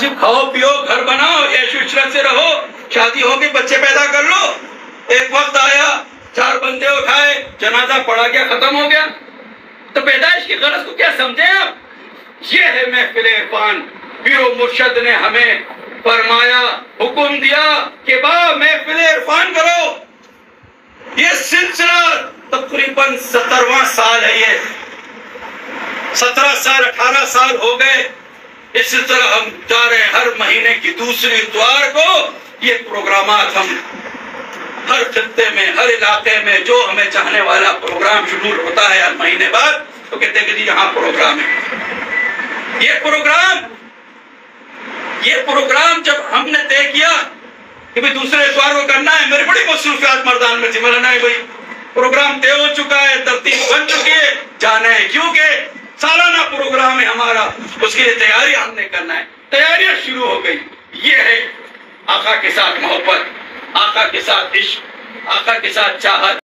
मुनासिब खाओ पियो, घर बनाओ, ऐश इशरत से रहो, शादी होगी, बच्चे पैदा कर लो। एक वक्त आया 4 बंदे उठाए, जनाजा पढ़ा गया, खत्म हो गया। तो पैदाइश की गरज को क्या समझे आप? ये है महफिल इरफान। पीरो मुर्शद ने हमें फरमाया, हुक्म दिया कि महफिल इरफान करो। ये सिलसिला तकरीबन 17वां साल है। ये 17 साल 18 साल हो गए। इसी तरह हम जा रहे हैं। हर महीने की दूसरी इतवार को ये प्रोग्रामात हम हर खत्ते में, हर इलाके में जो हमें चाहने वाला प्रोग्राम शुरू होता है हर महीने बाद, तो कहते हैं कि जी यहाँ प्रोग्राम है। ये प्रोग्राम जब हमने तय किया कि भाई दूसरे इतवार को करना है, मेरी बड़ी मसरूफियात मर्दान में थी। मैंने नहीं भाई, प्रोग्राम तय हो चुका है, तरतीब बन चुकी है, जाना है, क्योंकि सालाना प्रोग्राम है हमारा, उसके लिए तैयारी हमने करना है। तैयारियां शुरू हो गई। ये है आका के साथ मोहब्बत, आका के साथ इश्क, आका के साथ चाहत।